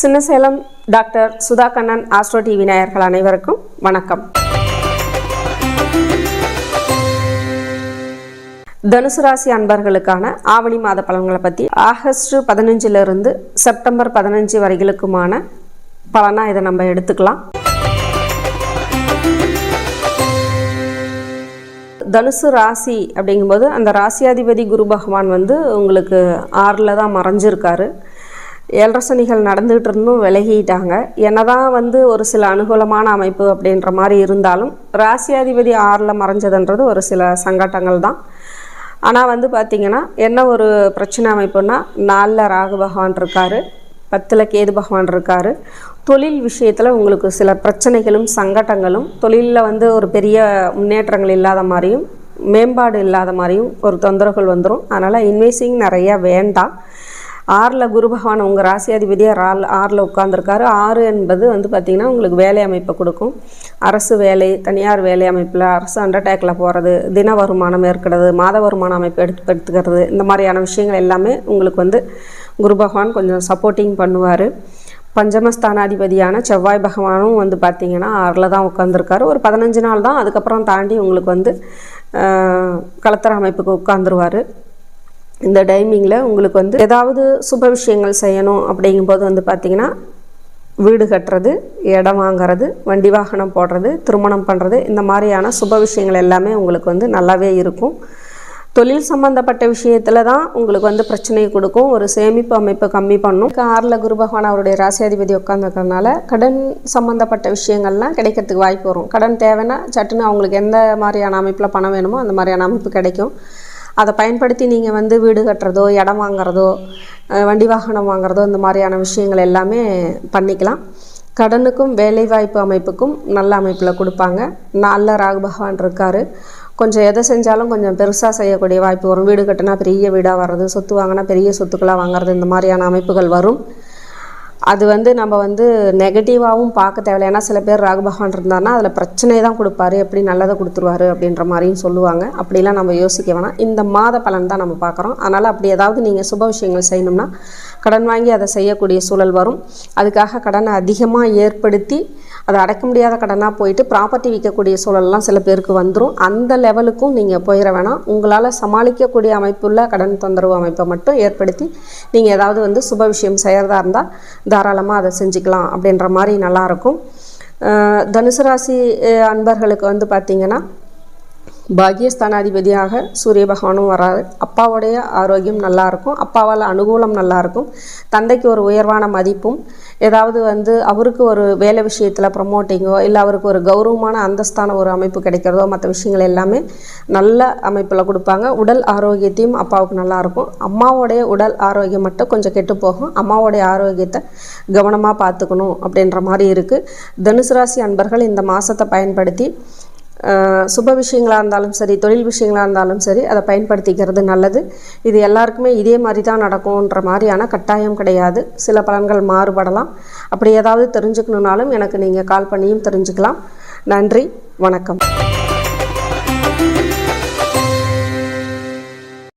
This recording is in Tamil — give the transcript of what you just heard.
Chinnasalem doctor Sudha Kannan astro TV நேயர்கள் அனைவருக்கும் வணக்கம். தனுசு ராசி அன்பர்களுக்கான ஆவணி மாத பலன்களை பற்றி ஆகஸ்ட் 15 செப்டம்பர் 15 வரைகளுக்குமான பலனாக இதை நம்ம எடுத்துக்கலாம். தனுசு ராசி அப்படிங்கும்போது அந்த ராசியாதிபதி குரு பகவான் உங்களுக்கு 6ல் தான் மறைஞ்சிருக்காரு. 7 சனிகள் நடந்துகிட்டு இருந்தும் விலகிட்டாங்க. என்னதான் ஒரு சில அனுகூலமான அமைப்பு அப்படின்ற மாதிரி இருந்தாலும் ராசியாதிபதி 6ல் மறைஞ்சதுன்றது ஒரு சில சங்கடங்கள் தான். ஆனால் பார்த்திங்கன்னா என்ன ஒரு பிரச்சனை அமைப்புன்னா 4ல் ராகு பகவான் இருக்கார், 10ல் கேது பகவான் இருக்கார். தொழில் விஷயத்தில் உங்களுக்கு சில பிரச்சனைகளும் சங்கடங்களும், தொழிலில் ஒரு பெரிய முன்னேற்றங்கள் இல்லாத மாதிரியும் மேம்பாடு இல்லாத மாதிரியும் ஒரு தொந்தரவுகள் வந்துடும். அதனால் இன்வெஸ்டிங் நிறையா வேண்டாம். 6ல் குரு பகவான் உங்கள் ராசியாதிபதியாக 6ல் உட்காந்துருக்காரு. 6 என்பது பார்த்திங்கன்னா உங்களுக்கு வேலை அமைப்பை கொடுக்கும். அரசு வேலை, தனியார் வேலை அமைப்பில் அரசு அண்டர்டேக்கில் போகிறது, தின வருமானம் ஏற்கிறது, மாத வருமான அமைப்பு எடுத்துக்கிறது, இந்த மாதிரியான விஷயங்கள் எல்லாமே உங்களுக்கு குரு பகவான் கொஞ்சம் சப்போர்ட்டிங் பண்ணுவார். பஞ்சமஸ்தானாதிபதியான செவ்வாய் பகவானும் பார்த்திங்கன்னா 6ல் தான் உட்காந்துருக்காரு. ஒரு 15 நாள் தான், அதுக்கப்புறம் தாண்டி உங்களுக்கு கலத்தர அமைப்புக்கு உட்காந்துருவார். இந்த டைமிங்கில் உங்களுக்கு ஏதாவது சுப விஷயங்கள் செய்யணும் அப்படிங்கும்போது பார்த்திங்கன்னா வீடு கட்டுறது, இடம் வாங்கிறது, வண்டி வாகனம் போடுறது, திருமணம் பண்ணுறது, இந்த மாதிரியான சுப விஷயங்கள் எல்லாமே உங்களுக்கு நல்லாவே இருக்கும். தொழில் சம்மந்தப்பட்ட விஷயத்தில் தான் உங்களுக்கு பிரச்சனையை கொடுக்கும். ஒரு சேமிப்பு அமைப்பை கம்மி பண்ணும். 6ல் குரு பகவான் அவருடைய ராசியாதிபதி உட்காந்துருக்கறனால கடன் சம்மந்தப்பட்ட விஷயங்கள்லாம் கிடைக்கிறதுக்கு வாய்ப்பு வரும். கடன் தேவைன்னா சட்டுன்னு அவங்களுக்கு எந்த மாதிரியான அமைப்பில் பணம் வேணுமோ அந்த மாதிரியான அமைப்பு கிடைக்கும். அதை பயன்படுத்தி நீங்கள் வீடு கட்டுறதோ, இடம் வாங்குறதோ, வண்டி வாகனம் வாங்குறதோ, இந்த மாதிரியான விஷயங்கள் எல்லாமே பண்ணிக்கலாம். கடனுக்கும் வேலைவாய்ப்பு அமைப்புக்கும் நல்ல அமைப்பில் கொடுப்பாங்க. 4ல் ராகு பகவான் இருக்கார். கொஞ்சம் எதை செஞ்சாலும் கொஞ்சம் பெருசாக செய்யக்கூடிய வாய்ப்பு வரும். வீடு கட்டினா பெரிய வீடாக வர்றது, சொத்து வாங்கினா பெரிய சொத்துக்களாக வாங்குறது, இந்த மாதிரியான அமைப்புகள் வரும். அது நம்ம நெகட்டிவாகவும் பார்க்க தேவையில்லை. ஏன்னா சில பேர் ராகு பகவான் இருந்தார்னா அதில் பிரச்சனையை தான் கொடுப்பாரு, எப்படி நல்லதை கொடுத்துருவாரு அப்படின்ற மாதிரியும் சொல்லுவாங்க. அப்படிலாம் நம்ம யோசிக்க வேணாம். இந்த மாத பலன் தான் நம்ம பார்க்குறோம். அதனால் அப்படி ஏதாவது நீங்கள் சுப விஷயங்கள் செய்யணும்னா கடன் வாங்கி அதை செய்யக்கூடிய சூழல் வரும். அதுக்காக கடனை அதிகமாக ஏற்படுத்தி அதை அடைக்க முடியாத கடனாக போயிட்டு ப்ராப்பர்ட்டி விற்கக்கூடிய சூழல்லாம் சில பேருக்கு வந்துடும். அந்த லெவலுக்கும் நீங்கள் போயிட வேணாம். உங்களால் சமாளிக்கக்கூடிய அமைப்புள்ள கடன் தொந்தரவு அமைப்பை மட்டும் ஏற்படுத்தி நீங்கள் ஏதாவது சுப விஷயம் செய்கிறதா இருந்தால் தாராளமாக அதை செஞ்சுக்கலாம் அப்படின்ற மாதிரி நல்லாயிருக்கும். தனுசு ராசி அன்பர்களுக்கு பார்த்திங்கன்னா பாக்யஸ்தானாதிபதியாக சூரிய பகவானும் வராது. அப்பாவுடைய ஆரோக்கியம் நல்லாயிருக்கும். அப்பாவால் அனுகூலம் நல்லாயிருக்கும். தந்தைக்கு ஒரு உயர்வான மதிப்பும், ஏதாவது அவருக்கு ஒரு வேலை விஷயத்தில் ப்ரமோட்டிங்கோ இல்லை அவருக்கு ஒரு கௌரவமான அந்தஸ்தான ஒரு அமைப்பு கிடைக்கிறதோ, மற்ற விஷயங்கள் எல்லாமே நல்ல அமைப்பில் கொடுப்பாங்க. உடல் ஆரோக்கியத்தையும் அப்பாவுக்கு நல்லாயிருக்கும். அம்மாவோடைய உடல் ஆரோக்கியம் மட்டும் கொஞ்சம் கெட்டு போகும். அம்மாவோடைய ஆரோக்கியத்தை கவனமாக பார்த்துக்கணும் அப்படின்ற மாதிரி இருக்குது. தனுசு ராசி அன்பர்கள் இந்த மாதத்தை பயன்படுத்தி சுப விஷயங்களாக இருந்தாலும் சரி, தொழில் விஷயங்களாக இருந்தாலும் சரி, அதை பயன்படுத்திக்கிறது நல்லது. இது எல்லாருக்குமே இதே மாதிரி தான் நடக்கும்ன்ற மாதிரியான கட்டாயம் கிடையாது. சில பலன்கள் மாறுபடலாம். அப்படி ஏதாவது தெரிஞ்சுக்கணுன்னாலும் எனக்கு நீங்கள் கால் பண்ணியும் தெரிஞ்சுக்கலாம். நன்றி, வணக்கம்.